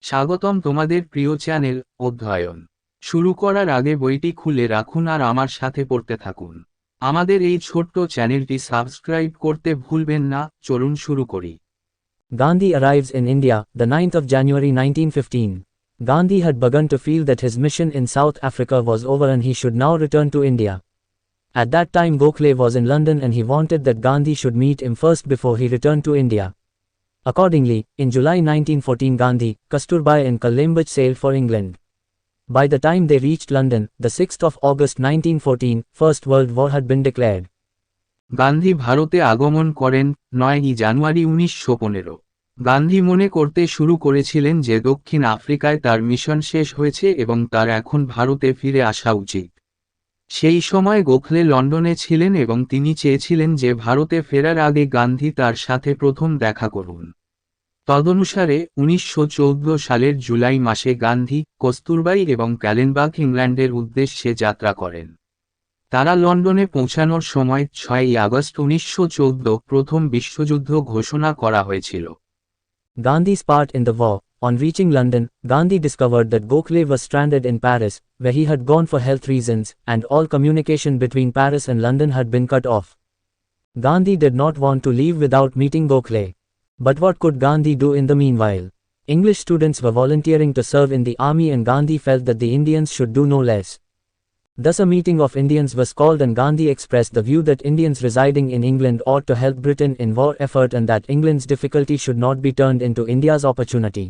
স্বাগতম তোমাদের প্রিয় চ্যানেল অধ্যয়ন শুরু করার আগে বইটি খুলে রাখুন আর আমার সাথে পড়তে থাকুন। আমাদের এই ছোট্ট চ্যানেলটি সাবস্ক্রাইব করতে ভুলবেন না। চলুন শুরু করি। Gandhi arrives in India, the 9th of January 1915. Gandhi had begun to feel that his mission in South Africa was over and he should now return to India. At that time Gokhale was in London and he wanted that Gandhi should meet him first before he returned to India. Accordingly, in July 1914 Gandhi, Kasturbai and Kalembach sailed for England. By the time they reached London, the 6th of August 1914, First World War had been declared. Gandhi ভারতে আগমন করেন 9ই জানুয়ারি 1915। গান্ধী মনে করতে শুরু করেছিলেন যে দক্ষিণ আফ্রিকায় তার মিশন শেষ হয়েছে এবং তার এখন ভারতে ফিরে আসা উচিত। সেই সময় গোখলে লন্ডনে ছিলেন এবং তিনি চেয়েছিলেন যে ভারতে ফেরার আগে গান্ধী তার সাথে প্রথম দেখা করুন। তদনুসারে 1914 সালের জুলাই মাসে গান্ধী, কস্তুরবাই এবং ক্যালেনবাগ ইংল্যান্ডের উদ্দেশ্যে যাত্রা করেন। তারা লন্ডনে পৌঁছানোর সময় 6ই আগস্ট 1914 প্রথম বিশ্বযুদ্ধ ঘোষণা করা হয়েছিল। Gandhi's part in the war. On reaching London, Gandhi discovered that Gokhale was stranded in Paris, where he had gone for health reasons, and all communication between Paris and London had been cut off. Gandhi did not want to leave without meeting Gokhale. But what could Gandhi do in the meanwhile? English students were volunteering to serve in the army and Gandhi felt that the Indians should do no less. Thus a meeting of Indians was called and Gandhi expressed the view that Indians residing in England ought to help Britain in war effort and that England's difficulty should not be turned into India's opportunity.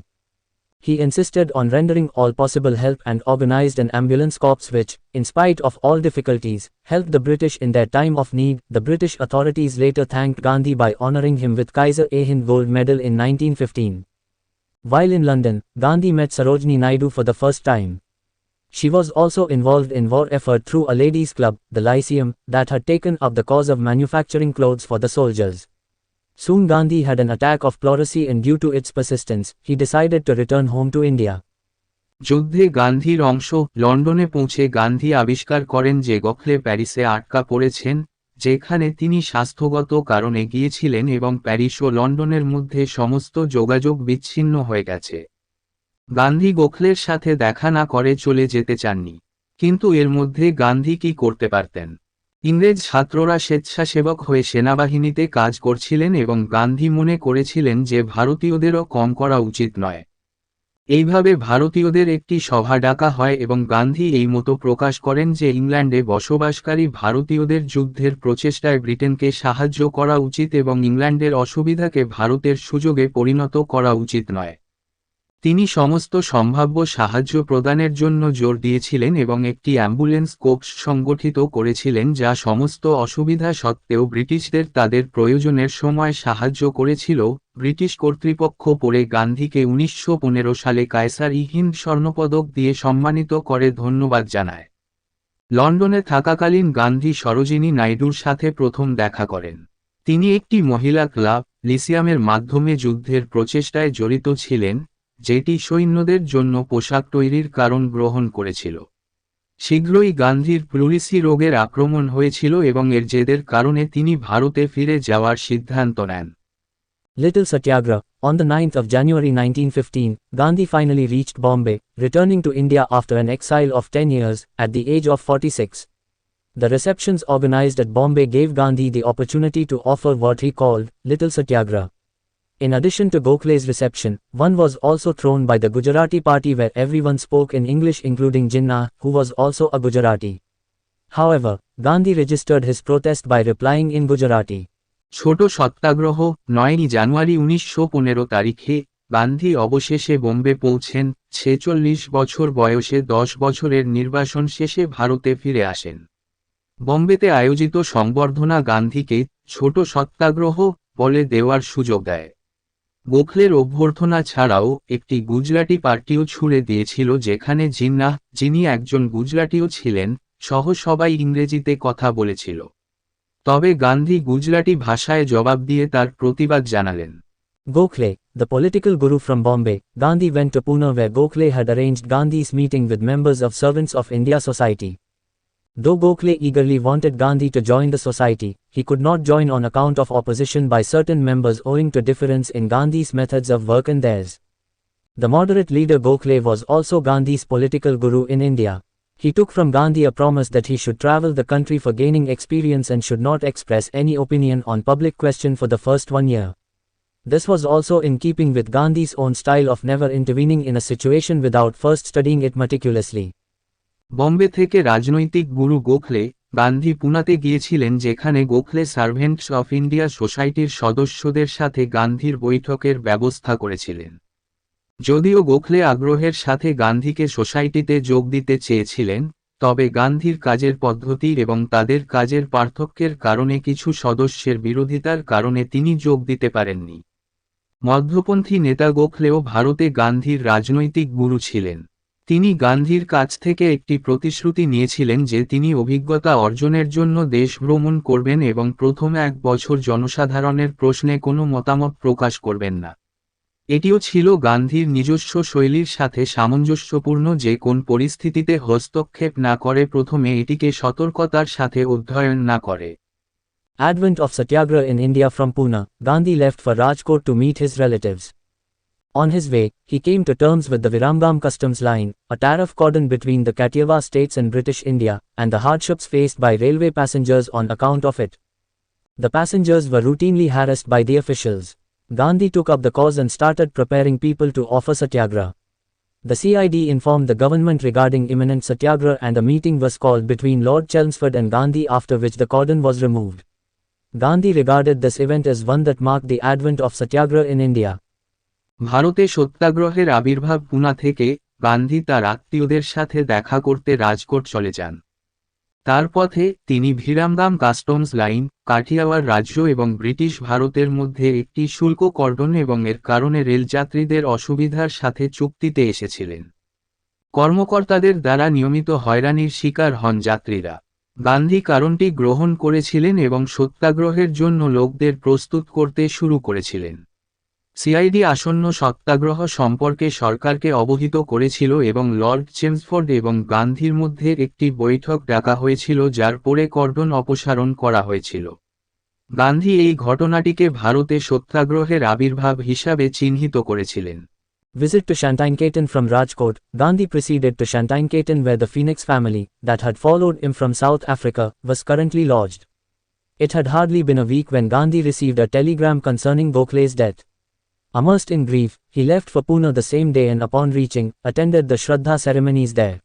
He insisted on rendering all possible help and organized an ambulance corps which, in spite of all difficulties, helped the British in their time of need. The British authorities later thanked Gandhi by honoring him with Kaiser-e-Hind Gold Medal in 1915. While in London, Gandhi met Sarojini Naidu for the first time. She was also involved in war effort through a ladies' club, the Lyceum, that had taken up the cause of manufacturing clothes for the soldiers. Soon Gandhi had an attack of pleurisy and due to its persistence, he decided to return home to India. যুদ্ধে গান্ধীর অংশ লন্ডনে পৌঁছে গান্ধী আবিষ্কার করেন যে গোখলে প্যারিসে আটকা পড়েছেন, যেখানে তিনি স্বাস্থ্যগত কারণে গিয়েছিলেন এবং প্যারিস ও লন্ডনের মধ্যে সমস্ত যোগাযোগ বিচ্ছিন্ন হয়ে গেছে। গান্ধী গোখলের সাথে দেখা না করে চলে যেতে চাননি, কিন্তু এর মধ্যে গান্ধী কি করতে পারতেন? ইংরেজ ছাত্ররা স্বেচ্ছাসেবক হয়ে সেনাবাহিনীতে কাজ করছিলেন এবং গান্ধী মনে করেছিলেন যে ভারতীয়দেরও কম করা উচিত নয়। এইভাবে ভারতীয়দের একটি সভা ডাকা হয় এবং গান্ধী এই মতো প্রকাশ করেন যে ইংল্যান্ডে বসবাসকারী ভারতীয়দের যুদ্ধের প্রচেষ্টায় ব্রিটেনকে সাহায্য করা উচিত এবং ইংল্যান্ডের অসুবিধাকে ভারতের সুযোগে পরিণত করা উচিত নয়। তিনি সমস্ত সম্ভাব্য সাহায্য প্রদানের জন্য জোর দিয়েছিলেন এবং একটি অ্যাম্বুলেন্স কোর্পস সংগঠিত করেছিলেন যা সমস্ত অসুবিধা সত্ত্বেও ব্রিটিশদের তাদের প্রয়োজনের সময় সাহায্য করেছিল। ব্রিটিশ কর্তৃপক্ষ পরে গান্ধীকে 1915 সালে কায়সার-ই-হিন্দ স্বর্ণপদক দিয়ে সম্মানিত করে ধন্যবাদ জানায়। লন্ডনে থাকাকালীন গান্ধী সরোজিনী নাইডুর সাথে প্রথম দেখা করেন। তিনি একটি মহিলা ক্লাব, লিসিয়ামের মাধ্যমে যুদ্ধের প্রচেষ্টায় জড়িত ছিলেন, যেটি সৈন্যদের জন্য পোশাক তৈরির কারণ গ্রহণ করেছিল। শীঘ্রই গান্ধীর প্লুরিসি রোগের আক্রমণ হয়েছিল এবং এর জেদের কারণে তিনি ভারতে ফিরে যাওয়ার সিদ্ধান্ত নেন। Little Satyagraha. On the 9th of January 1915, Gandhi finally reached Bombay, returning to India after an exile of 10 years, at the age of 46. The receptions organized at Bombay gave Gandhi the opportunity to offer what he called Little Satyagraha. In addition to Gokhale's reception, one was also thrown by the Gujarati party where everyone spoke in English including Jinnah, who was also a Gujarati. However, Gandhi registered his protest by replying in Gujarati. ছোট সত্যাগ্রহ 9ই জানুয়ারি 1915 তারিখে গান্ধী অবশেষে বোম্বে পৌঁছেন। 46 বছর বয়সে 10 বছরের নির্বাসন শেষে ভারতে ফিরে আসেন। বোম্বেতে আয়োজিত সংবর্ধনা গান্ধীকে ছোট সত্যাগ্রহ বলে দেওয়ার সুযোগ দেয়। গোখলের অভ্যর্থনা ছাড়াও একটি গুজরাটি পার্টিও ছুড়ে দিয়েছিল যেখানে জিন্নাহ, যিনি একজন গুজরাটিও ছিলেন, সহ সবাই ইংরেজিতে কথা বলেছিল। তবে গান্ধী গুজরাটি ভাষায় জবাব দিয়ে তার প্রতিবাদ জানালেন। Gokhale, the political guru from Bombay, Gandhi went to Pune where Gokhale had arranged Gandhi's meeting with members of Servants of India Society. Though Gokhale eagerly wanted Gandhi to join the society, he could not join on account of opposition by certain members owing to difference in Gandhi's methods of work and theirs. The moderate leader Gokhale was also Gandhi's political guru in India. He took from Gandhi a promise that he should travel the country for gaining experience and should not express any opinion on public question for the first 1 year. This was also in keeping with Gandhi's own style of never intervening in a situation without first studying it meticulously. Bombay থেকে রাজনৈতিক গুরু গোখলে, গান্ধী পুনাতে গিয়েছিলেন যেখানে Gokhale servants of India সোসাইটির সদস্যদের সাথে গান্ধীর বৈঠকের ব্যবস্থা করেছিলেন। যদিও গোখলে আগ্রহের সাথে গান্ধীকে সোসাইটিতে যোগ দিতে চেয়েছিলেন, তবে গান্ধীর কাজের পদ্ধতি এবং তাদের কাজের পার্থক্যের কারণে কিছু সদস্যের বিরোধিতার কারণে তিনি যোগ দিতে পারেননি। মধ্যপন্থী নেতা গোখলেও ভারতে গান্ধীর রাজনৈতিক গুরু ছিলেন। তিনি গান্ধীর কাছ থেকে একটি প্রতিশ্রুতি নিয়েছিলেন যে তিনি অভিজ্ঞতা অর্জনের জন্য দেশ ভ্রমণ করবেন এবং প্রথম 1 বছর জনসাধারণের প্রশ্নে কোনো মতামত প্রকাশ করবেন না। এটিও ছিল গান্ধীর নিজস্ব শৈলীর সাথে সামঞ্জস্যপূর্ণ যে কোন পরিস্থিতিতে হস্তক্ষেপ না করে প্রথমে এটিকে সতর্কতার সাথে অধ্যয়ন না করে। Advent of Satyagraha in India. From Pune, Gandhi left for Rajkot to meet his relatives. On his way, he came to terms with the Viramgam customs line, a tariff cordon between the Kathiawar states and British India, and the hardships faced by railway passengers on account of it. The passengers were routinely harassed by the officials. Gandhi took up the cause and started preparing people to offer Satyagraha. The CID informed the government regarding imminent Satyagraha and a meeting was called between Lord Chelmsford and Gandhi, after which the cordon was removed. Gandhi regarded this event as one that marked the advent of Satyagraha in India. ভারতে সত্যাগ্রহের আবির্ভাব পুনা থেকে, গান্ধী তার আত্মীয়দের সাথে দেখা করতে রাজকোট চলে যান। তার পথে তিনি ভিরামগাম কাস্টমস লাইন, কাঠিয়াওয়ার রাজ্য এবং ব্রিটিশ ভারতের মধ্যে একটি শুল্ক কর্ডন এবং এর কারণে রেলযাত্রীদের অসুবিধার সাথে চুক্তিতে এসেছিলেন। কর্মকর্তাদের দ্বারা নিয়মিত হয়রানির শিকার হন যাত্রীরা। গান্ধী কারণটি গ্রহণ করেছিলেন এবং সত্যাগ্রহের জন্য লোকদের প্রস্তুত করতে শুরু করেছিলেন। সিআইডি আসন্ন সত্যাগ্রহ সম্পর্কে সরকারকে অবহিত করেছিল এবং লর্ড চেমসফোর্ড এবং গান্ধীর মধ্যে একটি বৈঠক ডাকা হয়েছিল যার পরে কর্ডন অপসারণ করা হয়েছিল। গান্ধী এই ঘটনাটিকে ভারতে সত্যাগ্রহের আবির্ভাব হিসাবে চিহ্নিত করেছিলেন। Visit to Shantiniketan. From Rajkot, Gandhi proceeded to Shantiniketan where the Phoenix family, that had followed him from South Africa, was currently lodged. It had hardly been a week when Gandhi received a telegram concerning Gokhale's death. Immersed in grief, he left for Pune the same day and upon reaching, attended the Shraddha ceremonies there.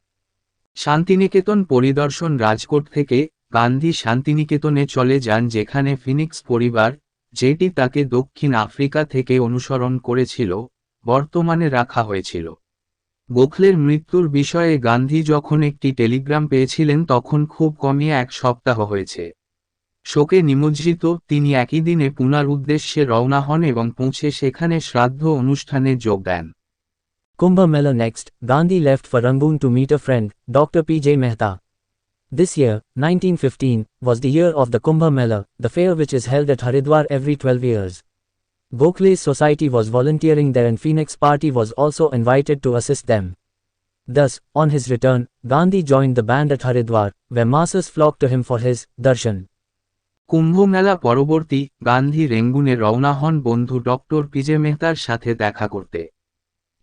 Santiniketan পরিদর্শন। রাজকোট থেকে, গান্ধী শান্তিনিকেতনে চলে যান যেখানে Phoenix পরিবার, যেটি তাকে দক্ষিণ আফ্রিকা থেকে অনুসরণ করেছিল, বর্তমানে রাখা হয়েছিল। গোখলের মৃত্যুর বিষয়ে গান্ধী যখন একটি টেলিগ্রাম পেয়েছিলেন তখন খুব কমই 1 সপ্তাহ হয়েছে। শোকে নিমজ্জিত তিনি একই দিনে পুনার উদ্দেশ্যে রওনা হন এবং পৌঁছে সেখানে শ্রাদ্ধ অনুষ্ঠানে যোগ দেন। Kumbh Mela. Next, Gandhi left for Rangoon to meet a friend, Dr. P. J. Mehta. This year, 1915, was the year of the Kumbh Mela, the fair which is held at Haridwar every 12 years. Gokhale's society was volunteering there and Phoenix Party was also invited to assist them. Thus, on his return, Gandhi joined the band at Haridwar, where masses flocked to him for his darshan. কুম্ভ মেলা পরবর্তী, গান্ধী রেঙ্গুনে রওনা হন বন্ধু doctor PJ মেহতার সাথে দেখা করতে।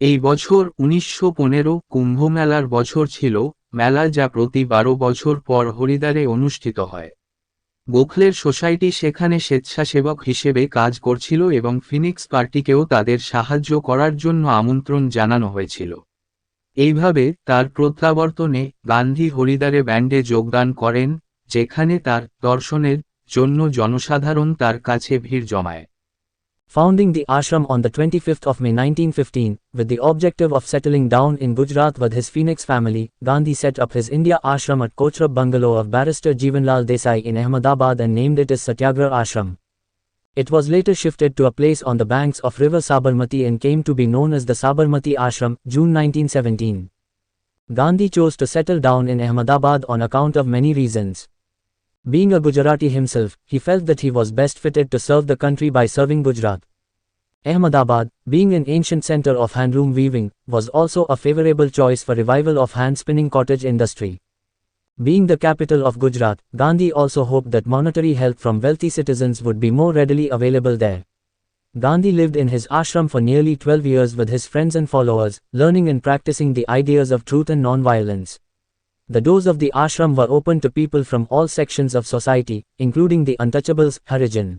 এই বছর 1915 কুম্ভ মেলার বছর ছিল, মেলা যা প্রতি 12 বছর পর হরিদ্বারে অনুষ্ঠিত হয়। গোখলের সোসাইটি সেখানে স্বেচ্ছাসেবক হিসেবে কাজ করছিল এবং ফিনিক্স পার্টিকেও তাদের সাহায্য করার জন্য আমন্ত্রণ জানানো হয়েছিল। এইভাবে তার প্রত্যাবর্তনে গান্ধী হরিদ্বারে ব্যান্ডে যোগদান করেন, যেখানে তার দর্শনের জন্য জনসাধারণ তার কাছে ভিড় জমায়। Founding the ashram on the 25th of May 1915, with the objective of settling down in Gujarat with his Phoenix family, Gandhi set up his India ashram at Kochrab bungalow of barrister Jivanlal Desai in Ahmedabad and named it as Satyagraha Ashram. It was later shifted to a place on the banks of river Sabarmati and came to be known as the Sabarmati Ashram, June 1917. Gandhi chose to settle down in Ahmedabad on account of many reasons. Being a Gujarati himself, he felt that he was best fitted to serve the country by serving Gujarat. Ahmedabad, being an ancient center of handloom weaving, was also a favorable choice for revival of hand-spinning cottage industry. Being the capital of Gujarat, Gandhi also hoped that monetary help from wealthy citizens would be more readily available there. Gandhi lived in his ashram for nearly 12 years with his friends and followers, learning and practicing the ideas of truth and non-violence. The doors of the ashram were open to people from all sections of society, including the untouchables, Harijan.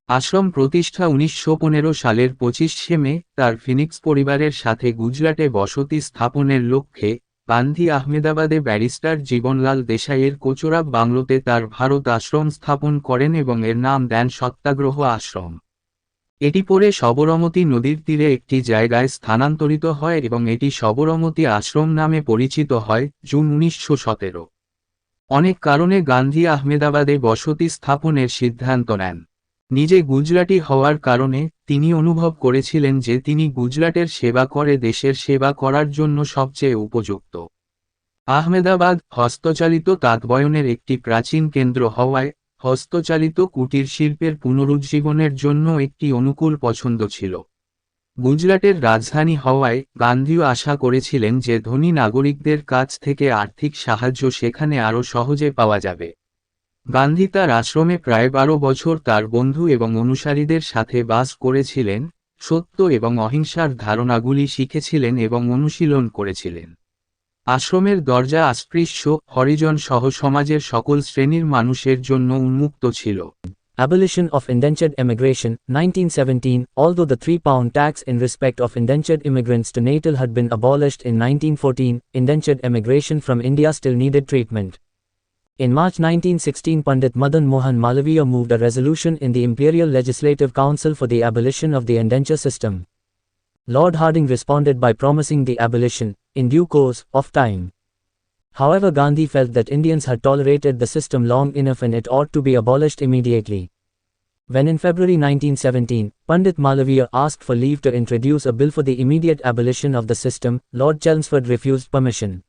আশ্রম প্রতিষ্ঠা 1915 সালের 25শে মে তার Phoenix পরিবারের সাথে গুজরাটে বসতি স্থাপনের লক্ষ্যে Gandhi আহমেদাবাদে barrister Jivanlal দেশাইয়ের Kochrab বাংলোতে তার ভারত আশ্রম স্থাপন করেন এবং এর নাম দেন সত্যাগ্রহ আশ্রম। এটি পরে সবরমতী নদীর তীরে একটি জায়গায় স্থানান্তরিত হয় এবং এটি সবরমতী আশ্রম নামে পরিচিত হয় জুন 1917। অনেক কারণে গান্ধী আহমেদাবাদে বসতি স্থাপনের সিদ্ধান্ত নেন। নিজে গুজরাটি হওয়ার কারণে তিনি অনুভব করেছিলেন যে তিনি গুজরাটের সেবা করে দেশের সেবা করার জন্য সবচেয়ে উপযুক্ত। আহমেদাবাদ হস্তচালিত তাঁতবয়নের একটি প্রাচীন কেন্দ্র হওয়ায় হস্তচালিত কুটির শিল্পের পুনরুজ্জীবনের জন্য একটি অনুকূল পছন্দ ছিল। গুজরাটের রাজধানী হওয়ায় গান্ধীও আশা করেছিলেন যে ধনী নাগরিকদের কাছ থেকে আর্থিক সাহায্য সেখানে আরও সহজে পাওয়া যাবে। গান্ধী তার আশ্রমে প্রায় 12 বছর তার বন্ধু এবং অনুসারীদের সাথে বাস করেছিলেন, সত্য এবং অহিংসার ধারণাগুলি শিখেছিলেন এবং অনুশীলন করেছিলেন। আশ্রমের দরজা অস্পৃশ্য, হরিজন সহ সমাজের সকল শ্রেণীর মানুষের জন্য উন্মুক্ত ছিল। Abolition of indentured immigration, 1917. Although the 3-pound tax in respect of indentured immigrants to Natal had been abolished in 1914, indentured immigration from India still needed treatment. In March 1916, Pandit Madan Mohan Malaviya moved a resolution in the Imperial Legislative Council for the abolition of the indenture system. Lord Hardinge responded by promising the abolition, in due course of time. However, Gandhi felt that Indians had tolerated the system long enough and it ought to be abolished immediately. When in February 1917, Pandit Malaviya asked for leave to introduce a bill for the immediate abolition of the system, Lord Chelmsford refused permission.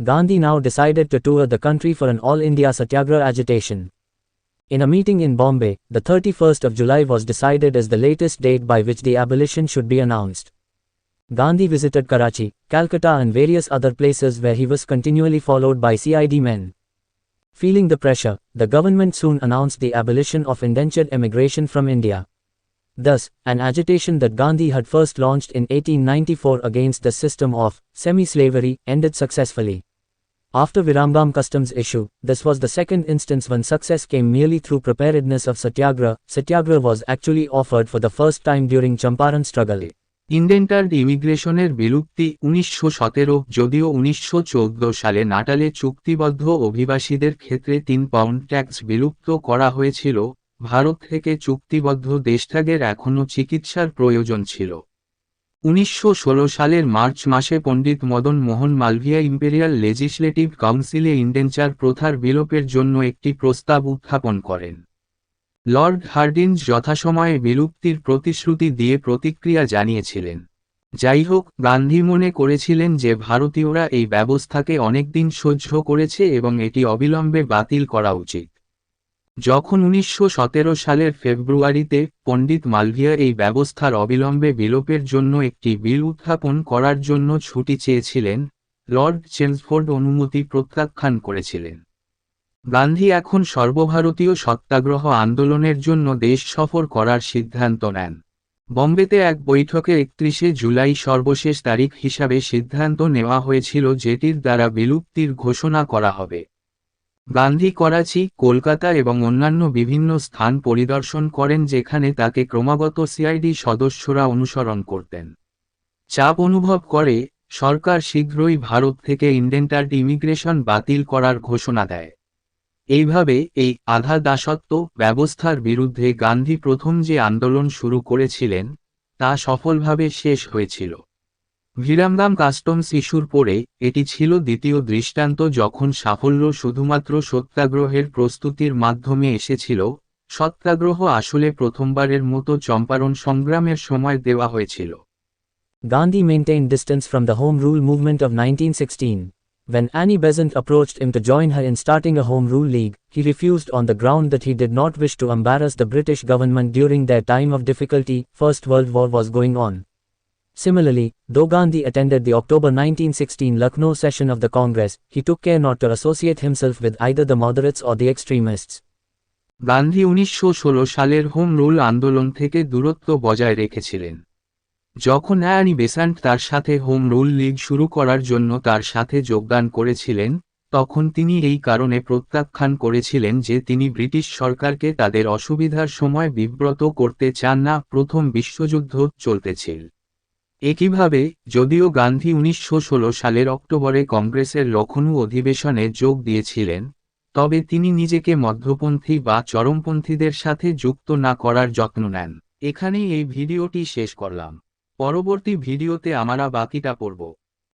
Gandhi now decided to tour the country for an all-India Satyagraha agitation. In a meeting in Bombay, the 31st of July was decided as the latest date by which the abolition should be announced. Gandhi visited Karachi, Calcutta and various other places where he was continually followed by CID men. Feeling the pressure, the government soon announced the abolition of indentured immigration from India. Thus, an agitation that Gandhi had first launched in 1894 against the system of semi-slavery ended successfully. After Viramgam customs issue, this was the second instance when success came merely through preparedness of Satyagraha. Satyagraha was actually offered for the first time during Champaran struggle. ইন্ডেন্টার্ড ইমিগ্রেশনের বিলুপ্তি 1917। যদিও 1914 সালে নাটালে চুক্তিবদ্ধ অভিবাসীদের ক্ষেত্রে 3 pound tax বিলুপ্ত করা হয়েছিল, ভারত থেকে চুক্তিবদ্ধ দেশত্যাগের এখনও চিকিৎসার প্রয়োজন ছিল। 1916 সালের মার্চ মাসে পণ্ডিত মদন মোহন মালভিয়া ইম্পেরিয়াল লেজিসলেটিভ কাউন্সিলে ইন্ডেন্চার প্রথার বিলোপের জন্য একটি প্রস্তাব উত্থাপন করেন। লর্ড হার্ডিঞ্জ যথাসময়ে বিলুপ্তির প্রতিশ্রুতি দিয়ে প্রতিক্রিয়া জানিয়েছিলেন। যাই হোক, গান্ধী মনে করেছিলেন যে ভারতীয়রা এই ব্যবস্থাকে অনেকদিন সহ্য করেছে এবং এটি অবিলম্বে বাতিল করা উচিত। যখন 1917 সালের ফেব্রুয়ারিতে পণ্ডিত মালভিয়া এই ব্যবস্থার অবিলম্বে বিলোপের জন্য একটি বিল উত্থাপন করার জন্য ছুটি চেয়েছিলেন, লর্ড চেমসফোর্ড অনুমতি প্রত্যাখ্যান করেছিলেন। গান্ধী এখন সর্বভারতীয় সত্যাগ্রহ আন্দোলনের জন্য দেশ সফর করার সিদ্ধান্ত নেন। বম্বেতে এক বৈঠকে 31শে জুলাই সর্বশেষ তারিখ হিসাবে সিদ্ধান্ত নেওয়া হয়েছিল যেটির দ্বারা বিলুপ্তির ঘোষণা করা হবে। গান্ধী করাচি, কলকাতা এবং অন্যান্য বিভিন্ন স্থান পরিদর্শন করেন যেখানে তাকে ক্রমাগত সিআইডি সদস্যরা অনুসরণ করতেন। চাপ অনুভব করে সরকার শীঘ্রই ভারত থেকে ইন্ডেন্টার্ড ইমিগ্রেশন বাতিল করার ঘোষণা দেয়। এইভাবে এই আধা দাসত্ব ব্যবস্থার বিরুদ্ধে গান্ধী প্রথম যে আন্দোলন শুরু করেছিলেন তা সফলভাবে শেষ হয়েছিল। ভিরামগাম কাস্টমস ইস্যুর পরে এটি ছিল দ্বিতীয় দৃষ্টান্ত যখন সাফল্য শুধুমাত্র সত্যাগ্রহের প্রস্তুতির মাধ্যমে এসেছিল। সত্যাগ্রহ আসলে প্রথমবারের মতো চম্পারণ সংগ্রামের সময় দেওয়া হয়েছিল। Gandhi maintained distance from the Home Rule movement of 1916. When Annie Besant approached him to join her in starting a Home Rule League, he refused on the ground that he did not wish to embarrass the British government during their time of difficulty. First World War was going on. Similarly, though Gandhi attended the October 1916 Lucknow session of the Congress, he took care not to associate himself with either the moderates or the extremists. Gandhi 1916 সালের home rule আন্দোলন থেকে দূরত্ব বজায় রেখেছিলেন। যখন Annie Besant তার সাথে home rule League শুরু করার জন্য তার সাথে যোগদান করেছিলেন, তখন তিনি এই কারণে প্রত্যাখ্যান করেছিলেন যে তিনি ব্রিটিশ সরকারকে তাদের অসুবিধার সময় বিব্রত করতে চান না। প্রথম বিশ্বযুদ্ধ চলতেছিল। একইভাবে, যদিও গান্ধী 1916 সালের অক্টোবরে কংগ্রেসের লখনউ অধিবেশনে যোগ দিয়েছিলেন, তবে তিনি নিজেকে মধ্যপন্থী বা চরমপন্থীদের সাথে যুক্ত না করার যত্ন নেন। এখানেই এই ভিডিওটি শেষ করলাম। পরবর্তী ভিডিওতে আমরা বাকিটা পড়ব।